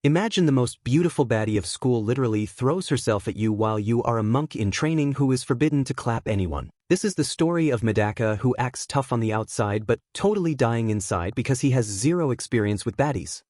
Imagine the most beautiful baddie of school literally throws herself at you while you are a monk in training who is forbidden to clap anyone. This is the story of Medaka, who acts tough on the outside but totally dying inside because he has zero experience with baddies.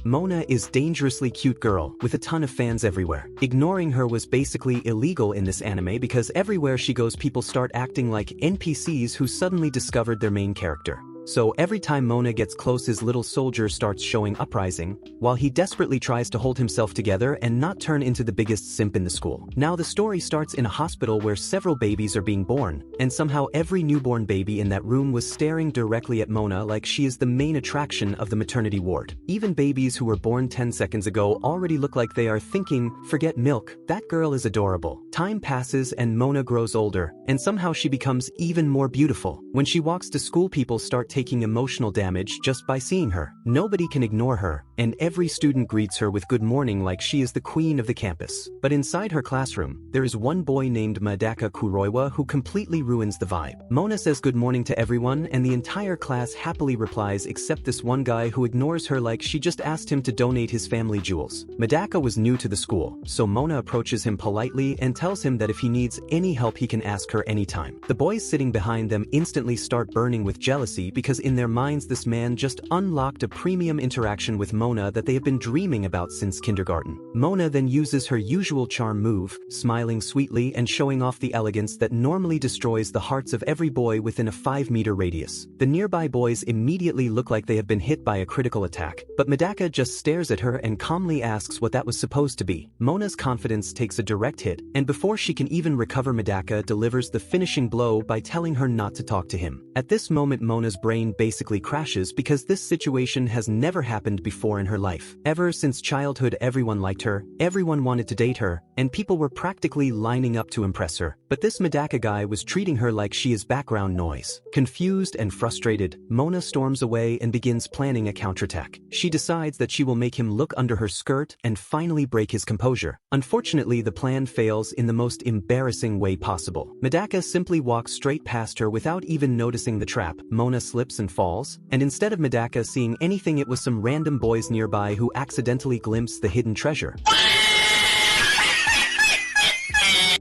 Mona is dangerously cute girl with a ton of fans everywhere. Ignoring her was basically illegal in this anime because everywhere she goes people start acting like NPCs who suddenly discovered their main character. So every time Mona gets close, his little soldier starts showing uprising, while he desperately tries to hold himself together and not turn into the biggest simp in the school. Now the story starts in a hospital where several babies are being born, and somehow every newborn baby in that room was staring directly at Mona like she is the main attraction of the maternity ward. Even babies who were born 10 seconds ago already look like they are thinking, forget milk, that girl is adorable. Time passes and Mona grows older, and somehow she becomes even more beautiful. When she walks to school, people start taking emotional damage just by seeing her. Nobody can ignore her, and every student greets her with good morning like she is the queen of the campus. But inside her classroom, there is one boy named Medaka Kuroiwa who completely ruins the vibe. Mona says good morning to everyone and the entire class happily replies except this one guy who ignores her like she just asked him to donate his family jewels. Medaka was new to the school, so Mona approaches him politely and tells him that if he needs any help he can ask her anytime. The boys sitting behind them instantly start burning with jealousy because in their minds this man just unlocked a premium interaction with Mona that they have been dreaming about since kindergarten. Mona then uses her usual charm move, smiling sweetly and showing off the elegance that normally destroys the hearts of every boy within a 5-meter radius. The nearby boys immediately look like they have been hit by a critical attack, but Medaka just stares at her and calmly asks what that was supposed to be. Mona's confidence takes a direct hit, and before she can even recover, Medaka delivers the finishing blow by telling her not to talk to him. At this moment Mona's brain basically crashes because this situation has never happened before in her life. Ever since childhood everyone liked her, everyone wanted to date her, and people were practically lining up to impress her. But this Medaka guy was treating her like she is background noise. Confused and frustrated, Mona storms away and begins planning a counterattack. She decides that she will make him look under her skirt and finally break his composure. Unfortunately, the plan fails in the most embarrassing way possible. Medaka simply walks straight past her without even noticing the trap. Mona slips and falls, and instead of Medaka seeing anything, it was some random boys nearby who accidentally glimpsed the hidden treasure.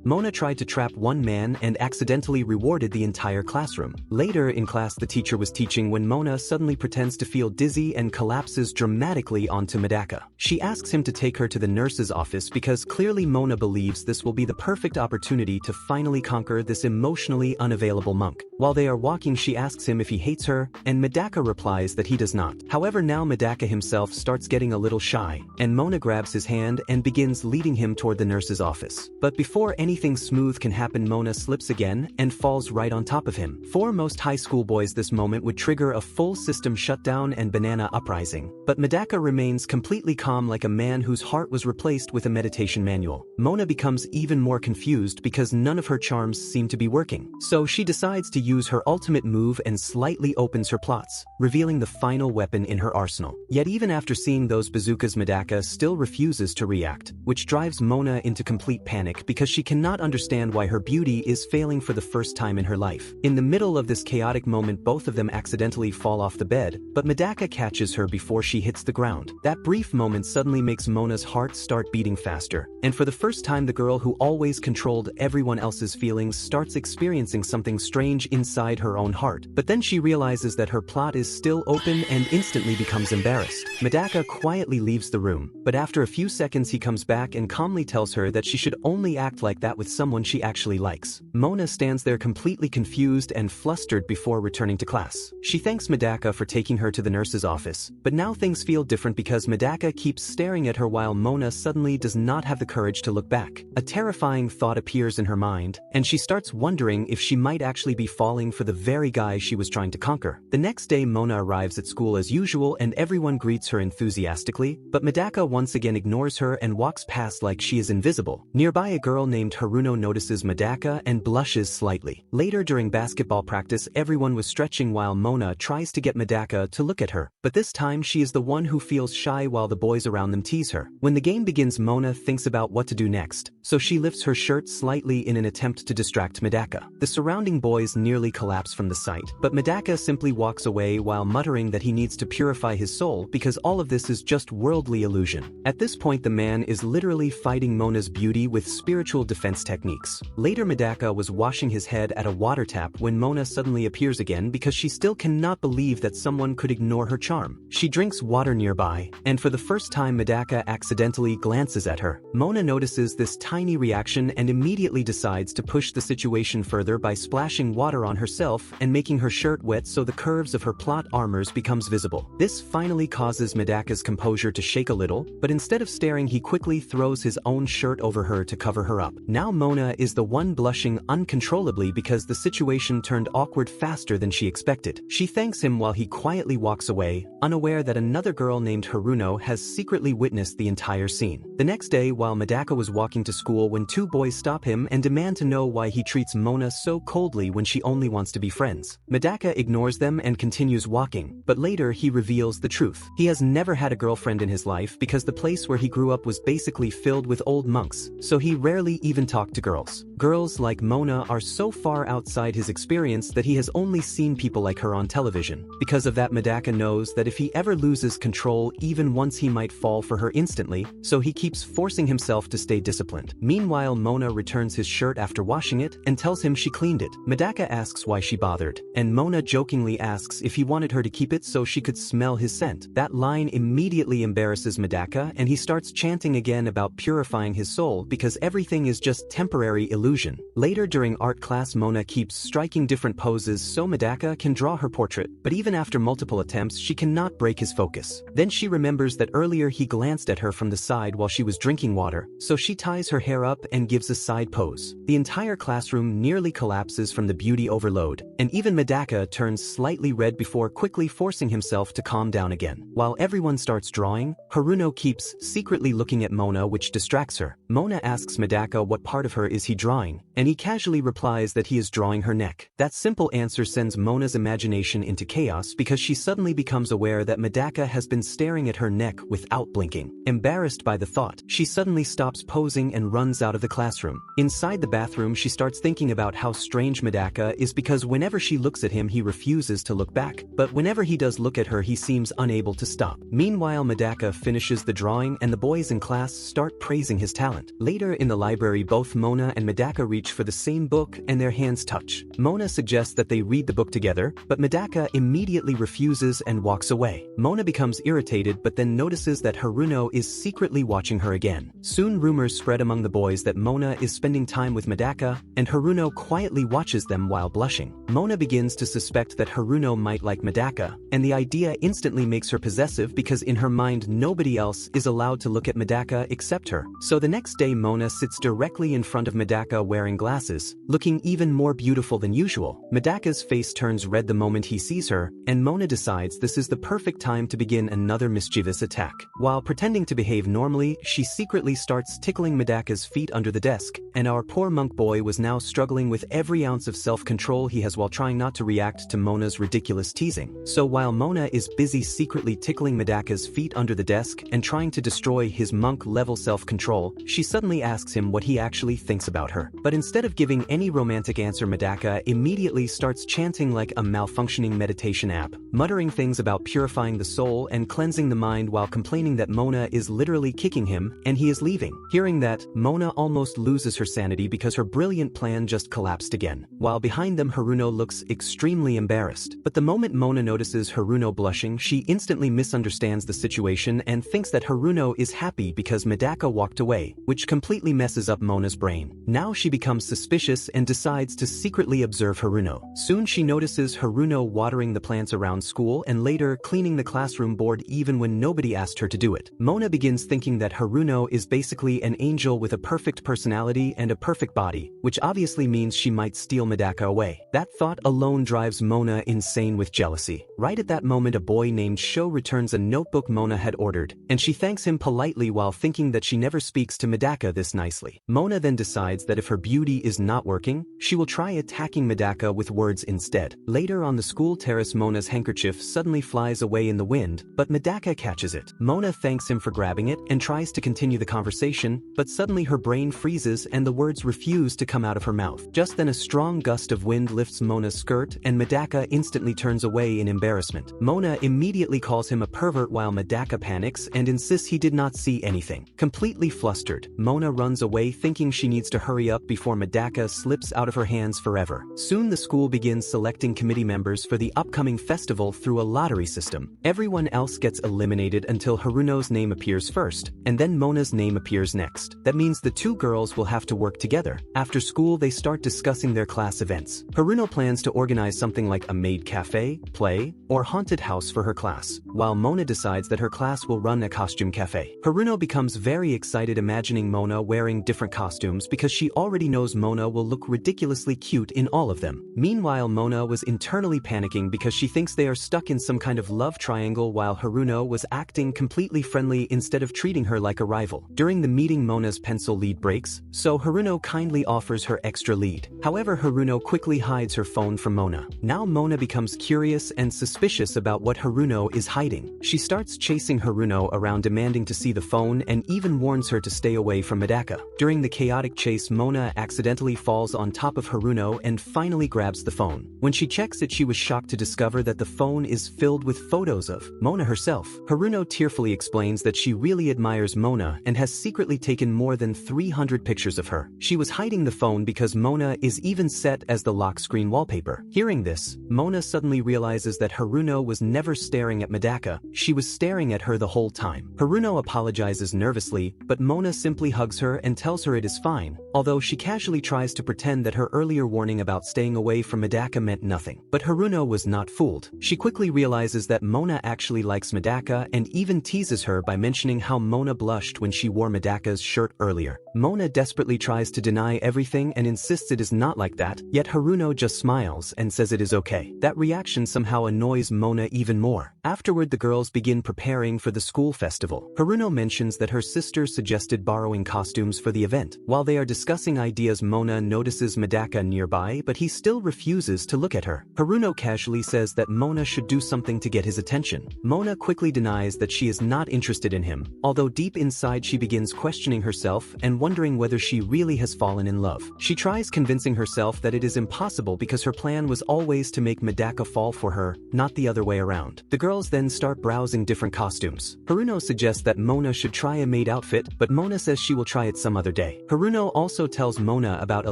Mona tried to trap one man and accidentally rewarded the entire classroom. Later in class the teacher was teaching when Mona suddenly pretends to feel dizzy and collapses dramatically onto Medaka. She asks him to take her to the nurse's office because clearly Mona believes this will be the perfect opportunity to finally conquer this emotionally unavailable monk. While they are walking she asks him if he hates her, and Medaka replies that he does not. However, now Medaka himself starts getting a little shy, and Mona grabs his hand and begins leading him toward the nurse's office. But before anything smooth can happen, Mona slips again and falls right on top of him. For most high school boys this moment would trigger a full system shutdown and banana uprising. But Medaka remains completely calm like a man whose heart was replaced with a meditation manual. Mona becomes even more confused because none of her charms seem to be working. So she decides to use her ultimate move and slightly opens her plots, revealing the final weapon in her arsenal. Yet even after seeing those bazookas, Medaka still refuses to react, which drives Mona into complete panic because she cannot understand why her beauty is failing for the first time in her life. In the middle of this chaotic moment both of them accidentally fall off the bed, but Medaka catches her before she hits the ground. That brief moment suddenly makes Mona's heart start beating faster, and for the first time the girl who always controlled everyone else's feelings starts experiencing something strange inside her own heart. But then she realizes that her plot is still open and instantly becomes embarrassed. Medaka quietly leaves the room, but after a few seconds he comes back and calmly tells her that she should only act like that with someone she actually likes. Mona stands there completely confused and flustered before returning to class. She thanks Medaka for taking her to the nurse's office, but now things feel different because Medaka keeps staring at her while Mona suddenly does not have the courage to look back. A terrifying thought appears in her mind, and she starts wondering if she might actually be falling for the very guy she was trying to conquer. The next day Mona arrives at school as usual and everyone greets her enthusiastically, but Medaka once again ignores her and walks past like she is invisible. Nearby a girl named Haruno notices Medaka and blushes slightly. Later during basketball practice, everyone was stretching while Mona tries to get Medaka to look at her, but this time she is the one who feels shy while the boys around them tease her. When the game begins, Mona thinks about what to do next, so she lifts her shirt slightly in an attempt to distract Medaka. The surrounding boys nearly collapse from the sight, but Medaka simply walks away while muttering that he needs to purify his soul because all of this is just worldly illusion. At this point, the man is literally fighting Mona's beauty with spiritual defense techniques. Later, Medaka was washing his head at a water tap when Mona suddenly appears again because she still cannot believe that someone could ignore her charm. She drinks water nearby, and for the first time Medaka accidentally glances at her. Mona notices this tiny reaction and immediately decides to push the situation further by splashing water on herself and making her shirt wet so the curves of her plot armors becomes visible. This finally causes Medaka's composure to shake a little, but instead of staring, he quickly throws his own shirt over her to cover her up. Now Mona is the one blushing uncontrollably because the situation turned awkward faster than she expected. She thanks him while he quietly walks away, unaware that another girl named Haruno has secretly witnessed the entire scene. The next day, while Medaka was walking to school, when two boys stop him and demand to know why he treats Mona so coldly when she only wants to be friends. Medaka ignores them and continues walking, but later he reveals the truth. He has never had a girlfriend in his life because the place where he grew up was basically filled with old monks, so he rarely even talked to girls. Girls like Mona are so far outside his experience that he has only seen people like her on television. Because of that, Medaka knows that if he ever loses control even once, he might fall for her instantly, so he keeps forcing himself to stay disciplined. Meanwhile, Mona returns his shirt after washing it and tells him she cleaned it. Medaka asks why she bothered, and Mona jokingly asks if he wanted her to keep it so she could smell his scent. That line immediately embarrasses Medaka, and he starts chanting again about purifying his soul because everything is just temporary illusion. Later during art class, Mona keeps striking different poses so Medaka can draw her portrait, but even after multiple attempts, she cannot break his focus. Then she remembers that earlier he glanced at her from the side while she was drinking water, so she ties her hair up and gives a side pose. The entire classroom nearly collapses from the beauty overload, and even Medaka turns slightly red before quickly forcing himself to calm down again. While everyone starts drawing, Haruno keeps secretly looking at Mona, which distracts her. Mona asks Medaka what part of her is he drawing, and he casually replies that he is drawing her neck. That simple answer sends Mona's imagination into chaos because she suddenly becomes aware that Medaka has been staring at her neck without blinking. Embarrassed by the thought, she suddenly stops posing and runs out of the classroom. Inside the bathroom, she starts thinking about how strange Medaka is because whenever she looks at him, he refuses to look back, but whenever he does look at her, he seems unable to stop. Meanwhile, Medaka finishes the drawing and the boys in class start praising his talent. Later in the library, both Mona and Medaka reach for the same book and their hands touch. Mona suggests that they read the book together, but Medaka immediately refuses and walks away. Mona becomes irritated but then notices that Haruno is secretly watching her again. Soon rumors spread among the boys that Mona is spending time with Medaka, and Haruno quietly watches them while blushing. Mona begins to suspect that Haruno might like Medaka, and the idea instantly makes her possessive because in her mind nobody else is allowed to look at Medaka except her. So the next day, Mona sits directly in front of Medaka wearing glasses, looking even more beautiful than usual. Medaka's face turns red the moment he sees her, and Mona decides this is the perfect time to begin another mischievous attack. While pretending to behave normally, she secretly starts tickling Medaka's feet under the desk, and our poor monk boy was now struggling with every ounce of self-control he has while trying not to react to Mona's ridiculous teasing. So while Mona is busy secretly tickling Medaka's feet under the desk and trying to destroy his monk-level self-control, she suddenly asks him what he actually thinks about her. But instead of giving any romantic answer, Medaka immediately starts chanting like a malfunctioning meditation app, muttering things about purifying the soul and cleansing the mind while complaining that Mona is literally kicking him and he is leaving. Hearing that, Mona almost loses her sanity because her brilliant plan just collapsed again. While behind them, Haruno looks extremely embarrassed. But the moment Mona notices Haruno blushing, she instantly misunderstands the situation and thinks that Haruno is happy because Medaka walked away, which completely messes up Mona's brain. Now she becomes suspicious and decides to secretly observe Haruno. Soon she notices Haruno watering the plants around school and later cleaning the classroom board even when nobody asked her to do it. Mona begins thinking that Haruno is basically an angel with a perfect personality and a perfect body, which obviously means she might steal Medaka away. That thought alone drives Mona insane with jealousy. Right at that moment, a boy named Sho returns a notebook Mona had ordered, and she thanks him politely while thinking that she never speaks to Medaka this nicely. Mona then decides that if her beauty is not working, she will try attacking Medaka with words instead. Later on the school terrace, Mona's handkerchief suddenly flies away in the wind, but Medaka catches it. Mona thanks him for grabbing it and tries to continue the conversation, but suddenly her brain freezes and the words refuse to come out of her mouth. Just then a strong gust of wind lifts Mona's skirt and Medaka instantly turns away in embarrassment. Mona immediately calls him a pervert while Medaka panics and insists he did not see anything. Completely flustered, Mona runs away thinking she needs to hurry up before Medaka slips out of her hands forever. Soon the school begins selecting committee members for the upcoming festival through a lottery system. Everyone else gets eliminated until Haruno's name appears first, and then Mona's name appears next. That means the two girls will have to work together. After school they start discussing their class events. Haruno plans to organize something like a maid cafe, play, or haunted house for her class, while Mona decides that her class will run a costume cafe. Haruno becomes very excited imagining Mona wearing different costumes because she already knows Mona will look ridiculously cute in all of them. Meanwhile, Mona was internally panicking because she thinks they are stuck in some kind of love triangle while Haruno was acting completely friendly instead of treating her like a rival. During the meeting, Mona's pencil lead breaks, so Haruno kindly offers her extra lead. However, Haruno quickly hides her phone from Mona. Now Mona becomes curious and suspicious about what Haruno is hiding. She starts chasing Haruno around demanding to see the phone and even warns her to stay away from Medaka. During the chaotic chase, Mona accidentally falls on top of Haruno and finally grabs the phone. When she checks it, she was shocked to discover that the phone is filled with photos of Mona herself. Haruno tearfully explains that she really admires Mona and has secretly taken more than 300 pictures of her. She was hiding the phone because Mona is even set as the lock screen wallpaper. Hearing this, Mona suddenly realizes that Haruno was never staring at Medaka, she was staring at her the whole time. Haruno apologizes nervously, but Mona simply hugs her and tells her it is fine, although she casually tries to pretend that her earlier warning about staying away from Medaka meant nothing. But Haruno was not fooled. She quickly realizes that Mona actually likes Medaka and even teases her by mentioning how Mona blushed when she wore Medaka's shirt earlier. Mona desperately tries to deny everything and insists it is not like that, yet Haruno just smiles and says it is okay. That reaction somehow annoys Mona even more. Afterward, the girls begin preparing for the school festival. Haruno mentions that her sister suggested borrowing costumes for the event. While they are discussing ideas, Mona notices Medaka nearby, but he still refuses to look at her. Haruno casually says that Mona should do something to get his attention. Mona quickly denies that she is not interested in him, although deep inside she begins questioning herself and wondering whether she really has fallen in love. She tries convincing herself that it is impossible because her plan was always to make Medaka fall for her, not the other way around. The girls then start browsing different costumes. Haruno suggests that Mona should try a maid outfit, but Mona says she will try it some other day. Haruno also tells Mona about a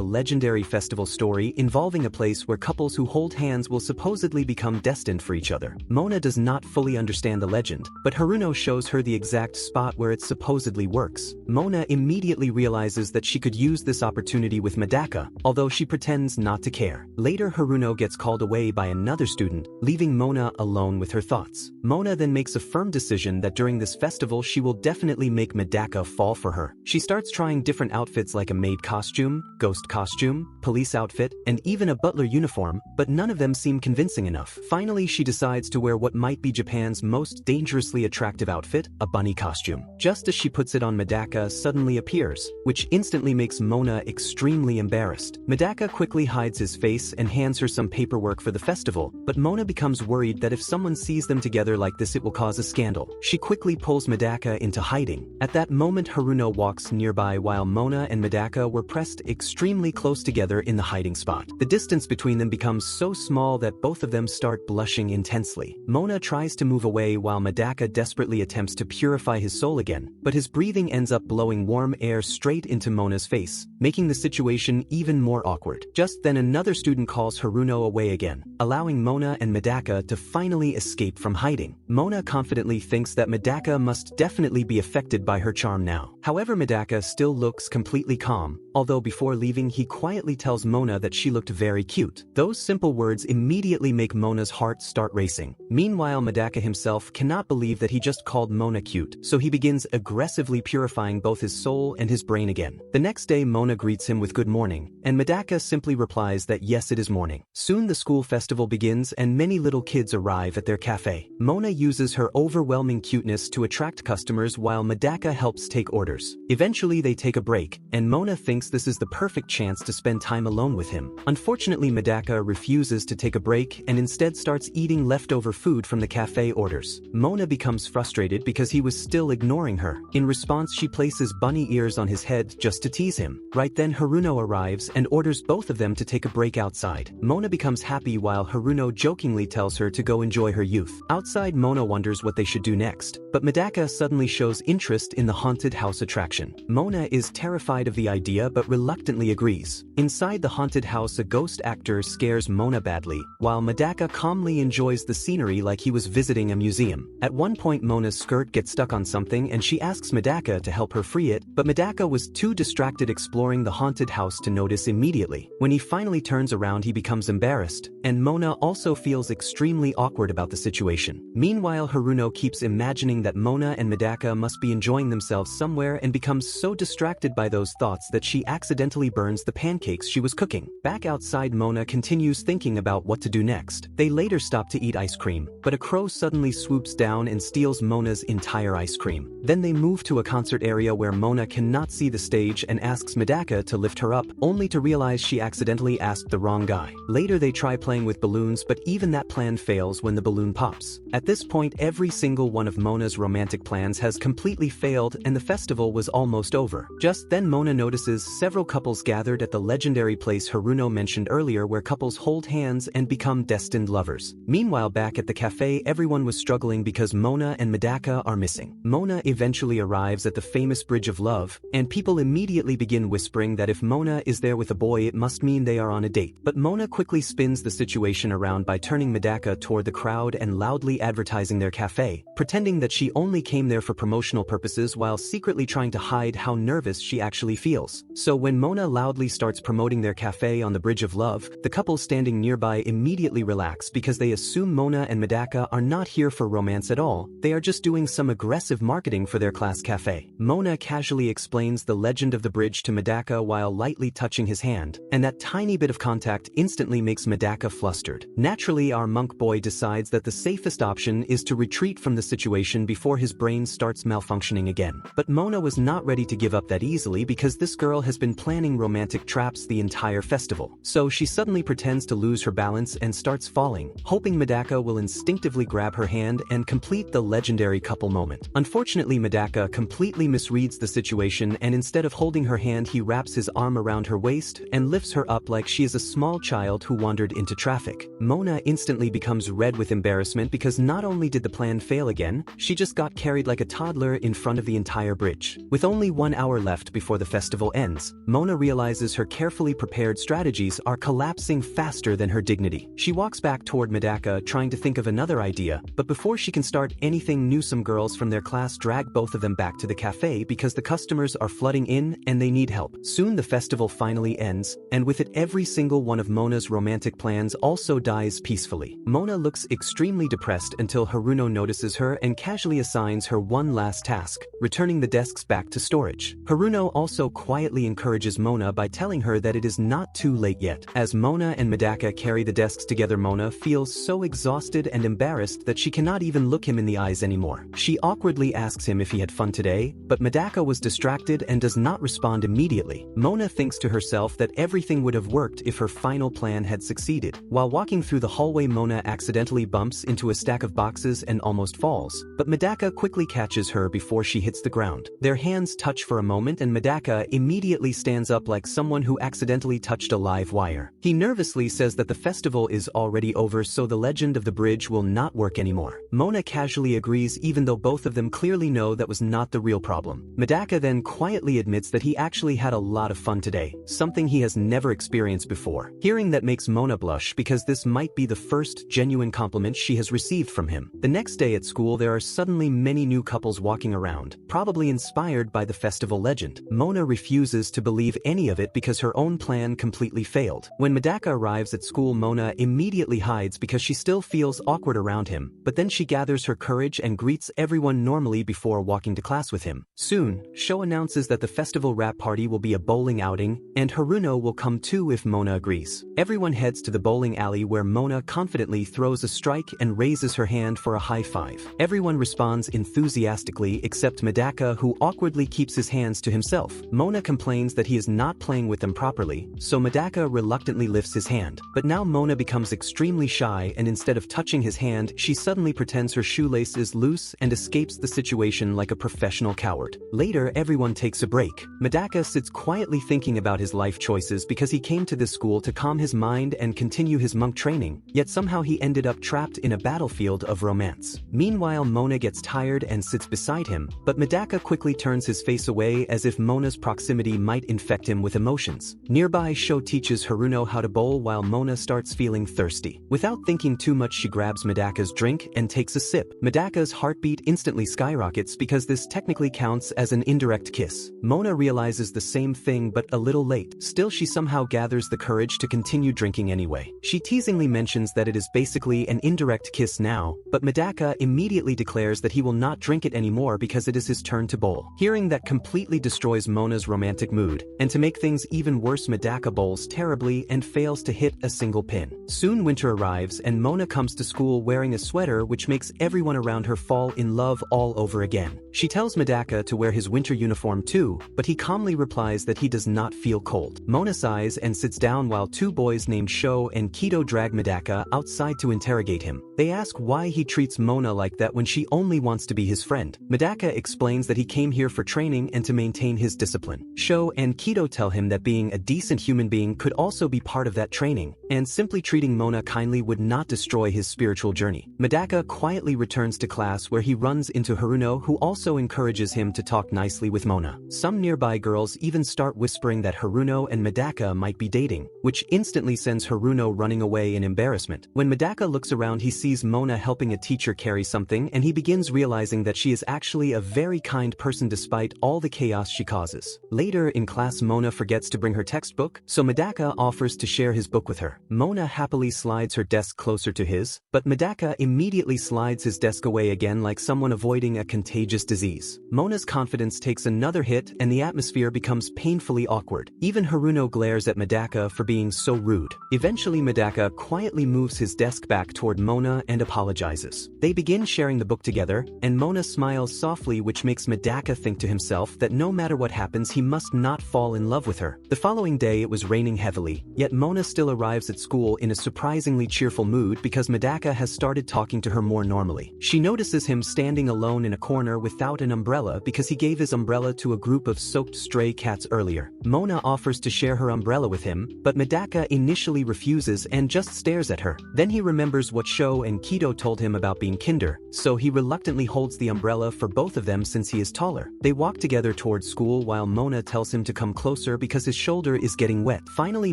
legendary festival story involving a place where couples who hold hands will supposedly become destined for each other. Mona does not fully understand the legend, but Haruno shows her the exact spot where it supposedly works. Mona immediately realizes that she could use this opportunity with Medaka, although she pretends not to care. Later, Haruno gets called away by another student, leaving Mona alone with her thoughts. Mona then makes a firm decision that during this festival she will definitely make Medaka fall for her. She starts trying different outfits like a maid costume, ghost costume, police outfit, and even a butler uniform, but none of them seem convincing enough. Finally, she decides to wear what might be Japan's most dangerously attractive outfit, a bunny costume. Just as she puts it on, Medaka suddenly appears, which instantly makes Mona extremely embarrassed. Medaka quickly hides his face and hands her some paperwork for the festival, but Mona becomes worried that if someone sees them together like this it will cause a scandal. She quickly pulls Medaka into hiding. At that moment, Haruno walks nearby while Mona and Medaka were pressed extremely close together in the hiding spot. The distance between them becomes so small that both of them start blushing intensely. Mona tries to move away while Medaka desperately attempts to purify his soul again, but his breathing ends up blowing warm air straight into Mona's face, making the situation even more awkward. Just then another student calls Haruno away again, allowing Mona and Medaka to finally escape from hiding. Mona confidently thinks that Medaka must definitely be affected by her charm now. However, Medaka still looks completely calm, although before leaving he quietly tells Mona that she looked very cute. Those simple words immediately make Mona's heart start racing. Meanwhile, Medaka himself cannot believe that he just called Mona cute, so he begins aggressively purifying both his soul and his brain again. The next day, Mona Mona greets him with good morning, and Medaka simply replies that yes, it is morning. Soon the school festival begins and many little kids arrive at their cafe. Mona uses her overwhelming cuteness to attract customers while Medaka helps take orders. Eventually they take a break, and Mona thinks this is the perfect chance to spend time alone with him. Unfortunately, Medaka refuses to take a break and instead starts eating leftover food from the cafe orders. Mona becomes frustrated because he was still ignoring her. In response, she places bunny ears on his head just to tease him. Right then Haruno arrives and orders both of them to take a break outside. Mona becomes happy while Haruno jokingly tells her to go enjoy her youth. Outside, Mona wonders what they should do next, but Medaka suddenly shows interest in the haunted house attraction. Mona is terrified of the idea but reluctantly agrees. Inside the haunted house, a ghost actor scares Mona badly, while Medaka calmly enjoys the scenery like he was visiting a museum. At one point, Mona's skirt gets stuck on something and she asks Medaka to help her free it, but Medaka was too distracted exploring the haunted house to notice immediately. When he finally turns around, he becomes embarrassed, and Mona also feels extremely awkward about the situation. Meanwhile, Haruno keeps imagining that Mona and Medaka must be enjoying themselves somewhere and becomes so distracted by those thoughts that she accidentally burns the pancakes she was cooking. Back outside, Mona continues thinking about what to do next. They later stop to eat ice cream, but a crow suddenly swoops down and steals Mona's entire ice cream. Then they move to a concert area where Mona cannot see the stage and asks Medaka to lift her up, only to realize she accidentally asked the wrong guy. Later they try playing with balloons, but even that plan fails when the balloon pops. At this point, every single one of Mona's romantic plans has completely failed and the festival was almost over. Just then Mona notices several couples gathered at the legendary place Haruno mentioned earlier, where couples hold hands and become destined lovers. Meanwhile, back at the cafe, everyone was struggling because Mona and Medaka are missing. Mona eventually arrives at the famous Bridge of Love, and people immediately begin whispering that if Mona is there with a boy, it must mean they are on a date. But Mona quickly spins the situation around by turning Medaka toward the crowd and loudly advertising their cafe, pretending that she only came there for promotional purposes while secretly trying to hide how nervous she actually feels. So when Mona loudly starts promoting their cafe on the Bridge of Love, the couple standing nearby immediately relax because they assume Mona and Medaka are not here for romance at all. They are just doing some aggressive marketing for their class cafe. Mona casually explains the legend of the bridge to Medaka while lightly touching his hand, and that tiny bit of contact instantly makes Medaka flustered. Naturally, our monk boy decides that the safest option is to retreat from the situation before his brain starts malfunctioning again. But Mona was not ready to give up that easily because this girl has been planning romantic traps the entire festival. So she suddenly pretends to lose her balance and starts falling, hoping Medaka will instinctively grab her hand and complete the legendary couple moment. Unfortunately, Medaka completely misreads the situation, and instead of holding her hand, he wraps his arm around her waist and lifts her up like she is a small child who wandered into traffic. Mona instantly becomes red with embarrassment because not only did the plan fail again, she just got carried like a toddler in front of the entire bridge. With only 1 hour left before the festival ends, Mona realizes her carefully prepared strategies are collapsing faster than her dignity. She walks back toward Medaka trying to think of another idea, but before she can start anything new, some girls from their class drag both of them back to the cafe because the customers are flooding in and they need help. Soon the festival finally ends, and with it every single one of Mona's romantic plans also dies peacefully. Mona looks extremely depressed until Haruno notices her and casually assigns her one last task, returning the desks back to storage. Haruno also quietly encourages Mona by telling her that it is not too late yet. As Mona and Medaka carry the desks together, Mona feels so exhausted and embarrassed that she cannot even look him in the eyes anymore. She awkwardly asks him if he had fun today, but Medaka was distracted and does not respond immediately. Mona thinks to herself that everything would have worked if her final plan had succeeded. While walking through the hallway, Mona accidentally bumps into a stack of boxes and almost falls, but Medaka quickly catches her before she hits the ground. Their hands touch for a moment and Medaka immediately stands up like someone who accidentally touched a live wire. He nervously says that the festival is already over, so the legend of the bridge will not work anymore. Mona casually agrees, even though both of them clearly know that was not the real problem. Medaka then quietly admits that he actually had a lot of fun today, something he has never experienced before. Hearing that makes Mona blush because this might be the first genuine compliment she has received from him. The next day at school, there are suddenly many new couples walking around, probably inspired by the festival legend. Mona refuses to believe any of it because her own plan completely failed. When Medaka arrives at school, Mona immediately hides because she still feels awkward around him, but then she gathers her courage and greets everyone normally before walking to class with him. Soon, Sho announces that the festival rap party will will be a bowling outing, and Haruno will come too if Mona agrees. Everyone heads to the bowling alley where Mona confidently throws a strike and raises her hand for a high five. Everyone responds enthusiastically except Medaka, who awkwardly keeps his hands to himself. Mona complains that he is not playing with them properly, so Medaka reluctantly lifts his hand. But now Mona becomes extremely shy, and instead of touching his hand, she suddenly pretends her shoelace is loose and escapes the situation like a professional coward. Later, everyone takes a break. Medaka sits quietly thinking about his life choices because he came to this school to calm his mind and continue his monk training, yet somehow he ended up trapped in a battlefield of romance. Meanwhile, Mona gets tired and sits beside him, but Medaka quickly turns his face away as if Mona's proximity might infect him with emotions. Nearby, Sho teaches Haruno how to bowl while Mona starts feeling thirsty. Without thinking too much, she grabs Medaka's drink and takes a sip. Medaka's heartbeat instantly skyrockets because this technically counts as an indirect kiss. Mona realizes the same thing but a little late. Still, she somehow gathers the courage to continue drinking anyway. She teasingly mentions that it is basically an indirect kiss now, but Medaka immediately declares that he will not drink it anymore because it is his turn to bowl. Hearing that completely destroys Mona's romantic mood, and to make things even worse, Medaka bowls terribly and fails to hit a single pin. Soon winter arrives and Mona comes to school wearing a sweater, which makes everyone around her fall in love all over again. She tells Medaka to wear his winter uniform too, but he calmly replies that he does not feel cold. Mona sighs and sits down while two boys named Sho and Kido drag Medaka outside to interrogate him. They ask why he treats Mona like that when she only wants to be his friend. Medaka explains that he came here for training and to maintain his discipline. Sho and Kido tell him that being a decent human being could also be part of that training, and simply treating Mona kindly would not destroy his spiritual journey. Medaka quietly returns to class where he runs into Haruno, who also encourages him to talk nicely with Mona. Some nearby girls even start whispering that Haruno and Medaka might be dating, which instantly sends Haruno running away in embarrassment. When Medaka looks around, he sees Mona helping a teacher carry something, and he begins realizing that she is actually a very kind person despite all the chaos she causes. Later in class, Mona forgets to bring her textbook, so Medaka offers to share his book with her. Mona happily slides her desk closer to his, but Medaka immediately slides his desk away again like someone avoiding a contagious disease. Mona's confidence takes another hit and the atmosphere becomes painfully awkward. Even Haruno glares at Medaka for being so rude. Eventually, Medaka quietly moves his desk back toward Mona and apologizes. They begin sharing the book together, and Mona smiles softly, which makes Medaka think to himself that no matter what happens, he must not fall in love with her. The following day, it was raining heavily, yet Mona still arrives at school in a surprisingly cheerful mood because Medaka has started talking to her more normally. She notices him standing alone in a corner without an umbrella because he gave his umbrella to a group of soaked stray cats earlier. Mona offers to share her umbrella with him, but Medaka initially refuses and just stares at her. Then he remembers what Sho and Kido told him about being kinder, so he reluctantly holds the umbrella for both of them since he is taller. They walk together towards school while Mona tells him to come closer because his shoulder is getting wet. Finally,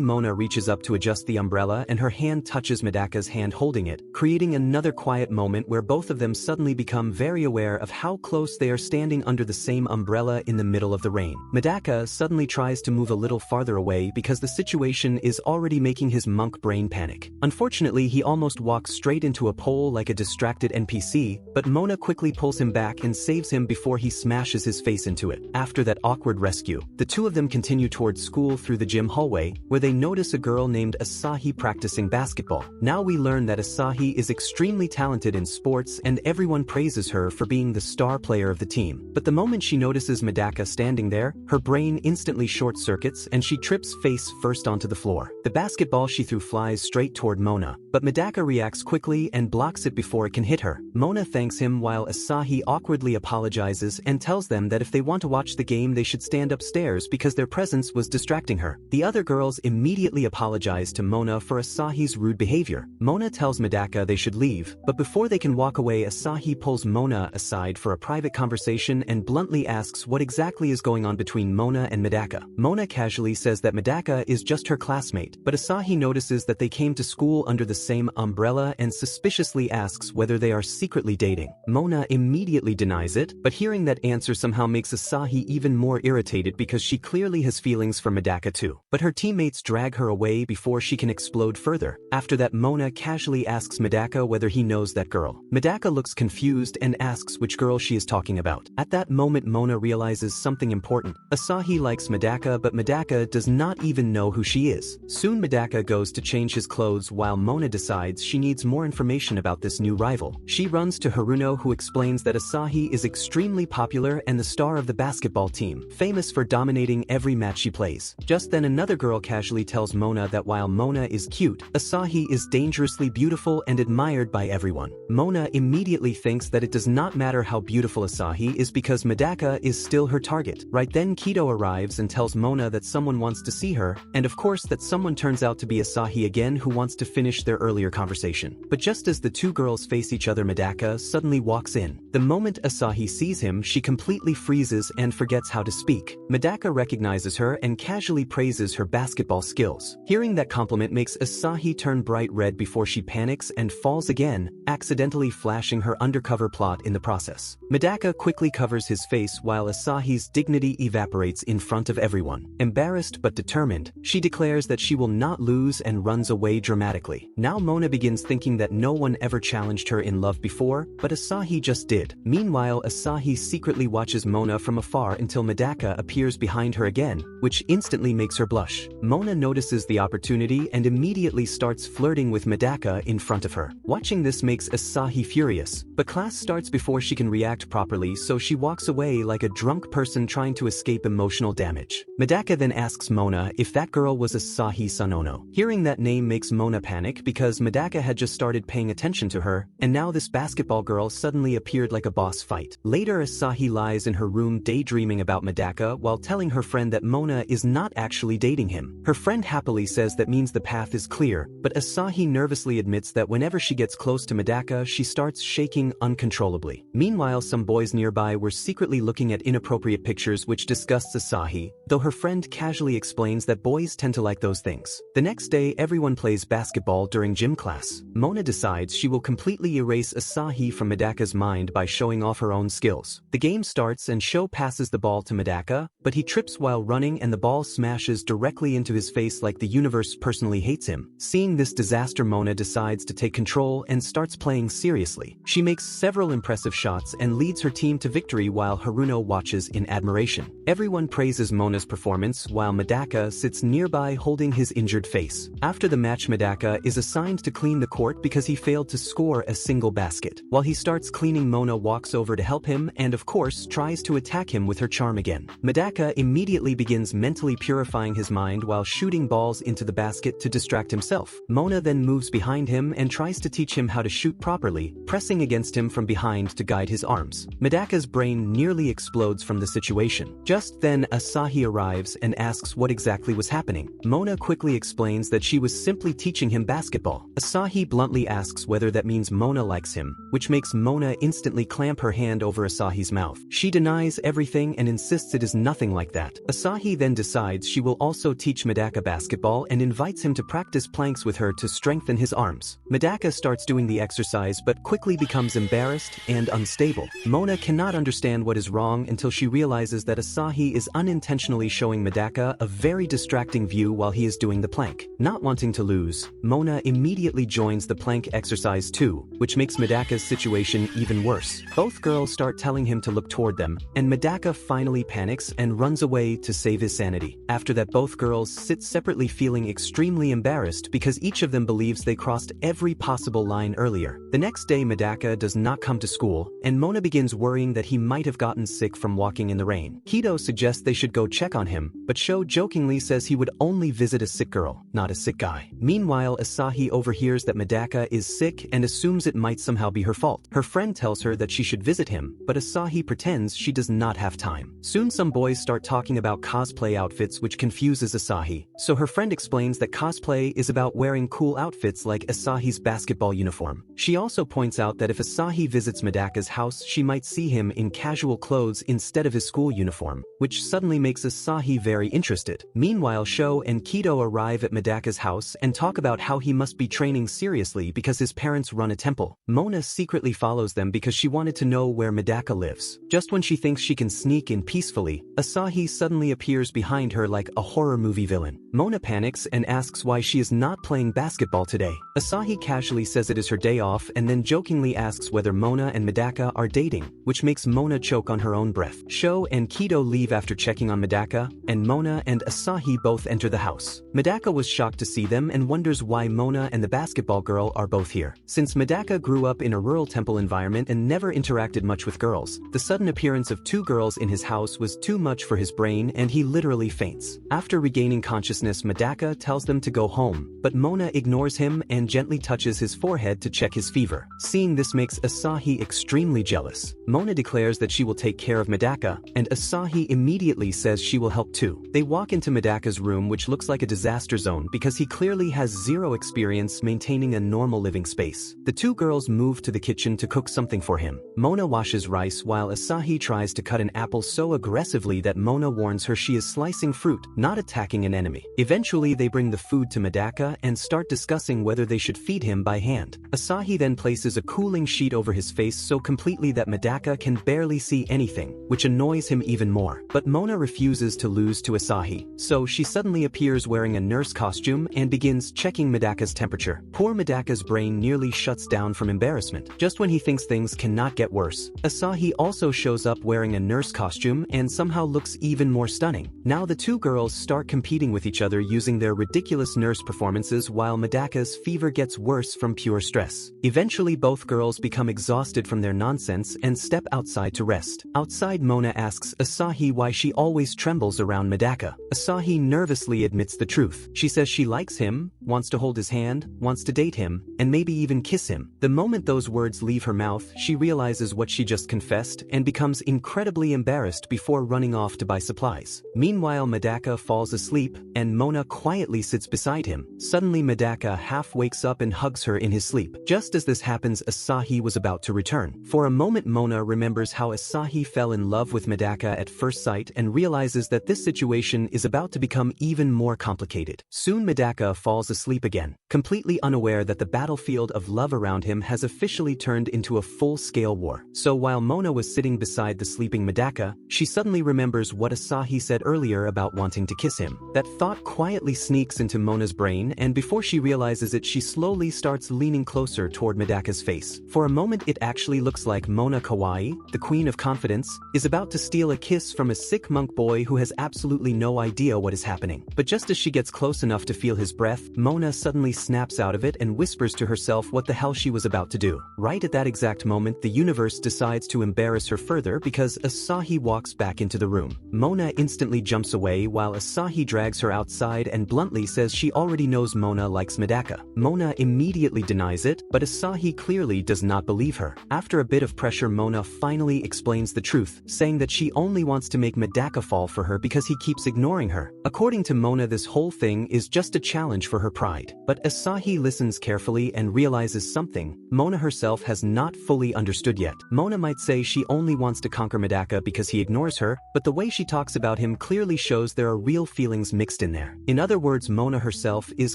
Mona reaches up to adjust the umbrella and her hand touches Medaka's hand holding it, creating another quiet moment where both of them suddenly become very aware of how close they are standing under the same umbrella in the middle of the rain. Medaka suddenly tries to move a little farther away because the situation is already making his monk brain panic. Unfortunately, he almost walks straight into a pole like a distracted NPC, but Mona quickly pulls him back and saves him before he smashes his face into it. After that awkward rescue, the two of them continue towards school through the gym hallway, where they notice a girl named Asahi practicing basketball. Now we learn that Asahi is extremely talented in sports and everyone praises her for being the star player of the team. But the moment she notices Medaka standing there, her brain instantly short-circuits and she trips face first onto the floor. The basketball she threw flies straight toward Mona, but Medaka reacts quickly and blocks it before it can hit her. Mona thanks him while Asahi awkwardly apologizes and tells them that if they want to watch the game, they should stand upstairs because their presence was distracting her. The other girls immediately apologize to Mona for Asahi's rude behavior. Mona tells Medaka they should leave, but before they can walk away, Asahi pulls Mona aside for a private conversation and bluntly asks what exactly is going on between Mona and Medaka. Mona casually says that Medaka is just her classmate, but Asahi notices that they came to school under the same umbrella and suspiciously asks whether they are secretly dating. Mona immediately denies it, but hearing that answer somehow makes Asahi even more irritated because she clearly has feelings for Medaka too. But her teammates drag her away before she can explode further. After that, Mona casually asks Medaka whether he knows that girl. Medaka looks confused and asks which girl she is talking about. At that moment, Mona realizes something important. Asahi Asahi likes Medaka, but Medaka does not even know who she is. Soon Medaka goes to change his clothes while Mona decides she needs more information about this new rival. She runs to Haruno, who explains that Asahi is extremely popular and the star of the basketball team, famous for dominating every match she plays. Just then another girl casually tells Mona that while Mona is cute, Asahi is dangerously beautiful and admired by everyone. Mona immediately thinks that it does not matter how beautiful Asahi is because Medaka is still her target. Right then Kido arrives and tells Mona that someone wants to see her, and of course that someone turns out to be Asahi again, who wants to finish their earlier conversation. But just as the two girls face each other, Medaka suddenly walks in. The moment Asahi sees him, she completely freezes and forgets how to speak. Medaka recognizes her and casually praises her basketball skills. Hearing that compliment makes Asahi turn bright red before she panics and falls again, accidentally flashing her undercover plot in the process. Medaka quickly covers his face while Asahi's dignity evaporates in front of everyone. Embarrassed but determined, she declares that she will not lose and runs away dramatically. Now Mona begins thinking that no one ever challenged her in love before, but Asahi just did. Meanwhile, Asahi secretly watches Mona from afar until Medaka appears behind her again, which instantly makes her blush. Mona notices the opportunity and immediately starts flirting with Medaka in front of her. Watching this makes Asahi furious, but class starts before she can react properly, so she walks away like a drunk person trying to escape emotional damage. Medaka then asks Mona if that girl was Asahi Sanono. Hearing that name makes Mona panic because Medaka had just started paying attention to her, and now this basketball girl suddenly appeared like a boss fight. Later, Asahi lies in her room daydreaming about Medaka while telling her friend that Mona is not actually dating him. Her friend happily says that means the path is clear, but Asahi nervously admits that whenever she gets close to Medaka, she starts shaking uncontrollably. Meanwhile, some boys nearby were secretly looking at inappropriate pictures which disgusts Asahi, though her friend casually explains that boys tend to like those things. The next day, everyone plays basketball during gym class. Mona decides she will completely erase Asahi from Medaka's mind by showing off her own skills. The game starts and Sho passes the ball to Medaka, but he trips while running and the ball smashes directly into his face like the universe personally hates him. Seeing this disaster, Mona decides to take control and starts playing seriously. She makes several impressive shots and leads her team to victory while Haruno watches in admiration. Everyone praises Mona's performance while Medaka sits nearby holding his injured face. After the match, Medaka is assigned to clean the court because he failed to score a single basket. While he starts cleaning, Mona walks over to help him and of course tries to attack him with her charm again. Medaka immediately begins mentally purifying his mind while shooting balls into the basket to distract himself. Mona then moves behind him and tries to teach him how to shoot properly, pressing against him from behind to guide his arms. Medaka's brain nearly explodes from the situation. Just then Asahi arrives and asks what exactly was happening. Mona quickly explains that she was simply teaching him basketball. Asahi bluntly asks whether that means Mona likes him, which makes Mona instantly clamp her hand over Asahi's mouth. She denies everything and insists it is nothing like that. Asahi then decides she will also teach Medaka basketball and invites him to practice planks with her to strengthen his arms. Medaka starts doing the exercise but quickly becomes embarrassed and unstable. Mona cannot understand what is wrong until she realizes that Asahi is unintentionally showing Medaka a very distracting view while he is doing the plank. Not wanting to lose, Mona immediately joins the plank exercise too, which makes Medaka's situation even worse. Both girls start telling him to look toward them, and Medaka finally panics and runs away to save his sanity. After that, both girls sit separately feeling extremely embarrassed because each of them believes they crossed every possible line earlier. The next day, Medaka does not come to school, and Mona begins worrying that he might have gotten sick from walking in the rain. Kido suggests they should go check on him, but Sho jokingly says he would only visit a sick girl, not a sick guy. Meanwhile, Asahi overhears that Medaka is sick and assumes it might somehow be her fault. Her friend tells her that she should visit him, but Asahi pretends she does not have time. Soon some boys start talking about cosplay outfits, which confuses Asahi, so her friend explains that cosplay is about wearing cool outfits like Asahi's basketball uniform. She also points out that if Asahi visits Medaka's house, she might see him in casual clothes instead of his school uniform, which suddenly makes Asahi very interested. Meanwhile, Sho and Kido arrive at Medaka's house and talk about how he must be training seriously because his parents run a temple. Mona secretly follows them because she wanted to know where Medaka lives. Just when she thinks she can sneak in peacefully, Asahi suddenly appears behind her like a horror movie villain. Mona panics and asks why she is not playing basketball today. Asahi casually says it is her day off and then jokingly asks whether Mona and Medaka are dating, which makes Mona choke on her own breath. Sho and Kido leave after checking on Medaka, and Mona and Asahi both enter the house. Medaka was shocked to see them and wonders why Mona and the basketball girl are both here. Since Medaka grew up in a rural temple environment and never interacted much with girls, the sudden appearance of two girls in his house was too much for his brain and he literally faints. After regaining consciousness, Medaka tells them to go home, but Mona ignores him and gently touches his forehead to check his fever. Seeing this makes Asahi extremely jealous. Mona declares that she will take care of Medaka, and Asahi immediately says she will help too. They walk into Medaka's room, which looks like a disaster zone because he clearly has zero experience maintaining a normal living space. The two girls move to the kitchen to cook something for him. Mona washes rice while Asahi tries to cut an apple so aggressively that Mona warns her she is slicing fruit, not attacking an enemy. Eventually they bring the food to Medaka and start discussing whether they should feed him by hand. Asahi then places a cooling sheet over his face so completely that Medaka can barely see anything, which annoys him even more. But Mona refuses to lose to Asahi, so she suddenly appears wearing a nurse costume and begins checking Medaka's temperature. Poor Medaka's brain nearly shuts down from embarrassment. Just when he thinks things cannot get worse, Asahi also shows up wearing a nurse costume and somehow looks even more stunning. Now the two girls start competing with each other using their ridiculous nurse performances while Medaka's fever gets worse from pure stress. Eventually both girls become exhausted from their nonsense and step outside to rest. Outside, Mona asks Asahi why she always trembles around Medaka. Asahi nervously admits the truth. She says she likes him, wants to hold his hand, wants to date him, and maybe even kiss him. The moment those words leave her mouth, she realizes what she just confessed and becomes incredibly embarrassed before running off to buy supplies. Meanwhile, Medaka falls asleep, and Mona quietly sits beside him. Suddenly Medaka half wakes up and hugs her in his sleep. Just as this happens, Asahi was about to return. For a moment Mona remembers how Asahi fell in love with Medaka at first sight and realizes that this situation is about to become even more complicated. Soon Medaka falls asleep again, completely unaware that the battlefield of love around him has officially turned into a full-scale war. So while Mona was sitting beside the sleeping Medaka, she suddenly remembers what Asahi said earlier about wanting to kiss him. That thought quietly sneaks into Mona's brain, and before she realizes it, she slowly starts leaning closer toward Medaka's face. For a moment it actually looks like Mona Kawaii, the queen of confidence, is about to steal a kiss from a sick monk boy who has absolutely no idea what is happening. But just as she gets close enough to feel his breath, Mona suddenly snaps out of it and whispers to herself what the hell she was about to do. Right at that exact moment, the universe decides to embarrass her further because Asahi walks back into the room. Mona instantly jumps away while Asahi drags her outside and bluntly says she already knows Mona likes Medaka. Mona immediately denies it, but Asahi clearly does not believe her. After a bit of pressure, Mona finally explains the truth, saying that she only wants to make Medaka fall for her because he keeps ignoring her. According to Mona, this whole thing is just a challenge for her pride. But Asahi listens carefully and realizes something Mona herself has not fully understood yet. Mona might say she only wants to conquer Medaka because he ignores her, but the way she talks about him clearly shows there are real feelings mixed in there. In other words, Mona herself is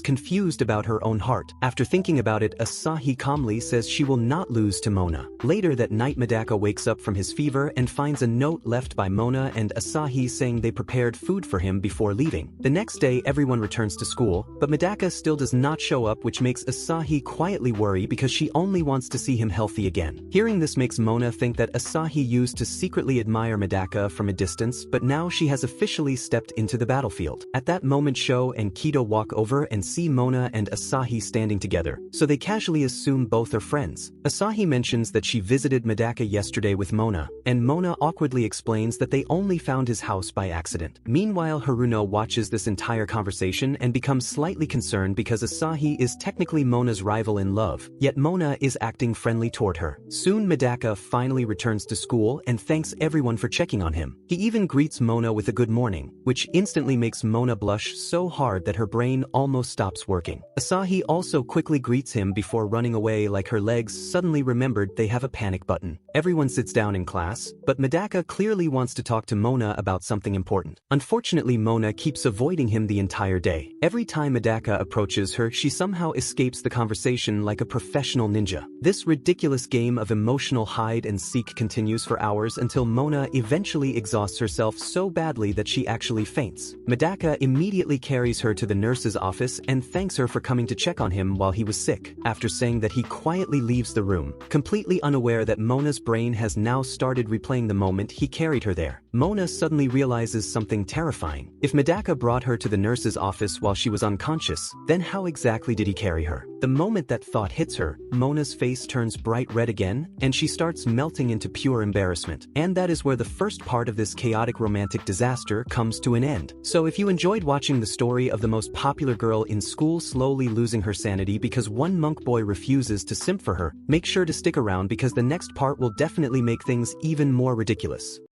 confused about her own heart. After thinking about it, Asahi calmly says she will not lose to Mona. Later that night, Medaka wakes up from his fever and finds a note left by Mona and Asahi saying they prepared food for him before leaving. The next day, everyone returns to school, but Medaka still does not show up, which makes Asahi quietly worry because she only wants to see him healthy again. Hearing this makes Mona think that Asahi used to secretly admire Medaka from a distance, but now she has officially stepped into the battlefield. At that moment, Sho and Kido walk over and see Mona and Asahi standing together, so they casually assume both are friends. Asahi mentions that she visited Medaka yesterday with Mona, and Mona awkwardly explains that they only found his house by accident. Meanwhile, Haruno watches this entire conversation and becomes slightly concerned because Asahi is technically Mona's rival in love, yet Mona is acting friendly toward her. Soon Medaka finally returns to school and thanks everyone for checking on him. He even greets Mona with a good morning, which instantly makes Mona blush so hard that her brain almost stops working. Asahi also quickly greets him before running away like her legs suddenly remembered they have a panic button. Everyone sits down in class, but Medaka clearly wants to talk to Mona about something important. Unfortunately, Mona keeps avoiding him the entire day. Every time Medaka approaches her, she somehow escapes the conversation like a professional ninja. This ridiculous game of emotional hide and seek continues for hours until Mona eventually exhausts herself so badly that she actually faints. Medaka immediately carries her to the nurse's office and thanks her for coming to check on him while he was sick. After saying that, he quietly leaves the room, completely unaware that Mona's brain has now started replaying the moment he carried her there. Mona suddenly realizes something terrifying. If Medaka brought her to the nurse's office while she was unconscious, then how exactly did he carry her? The moment that thought hits her, Mona's face turns bright red again, and she starts melting into pure embarrassment. And that is where the first part of this chaotic romantic disaster comes to an end. So if you enjoyed watching the story of the most popular girl in school slowly losing her sanity because one monk boy refuses to simp for her, make sure to stick around because the next part will definitely make things even more ridiculous.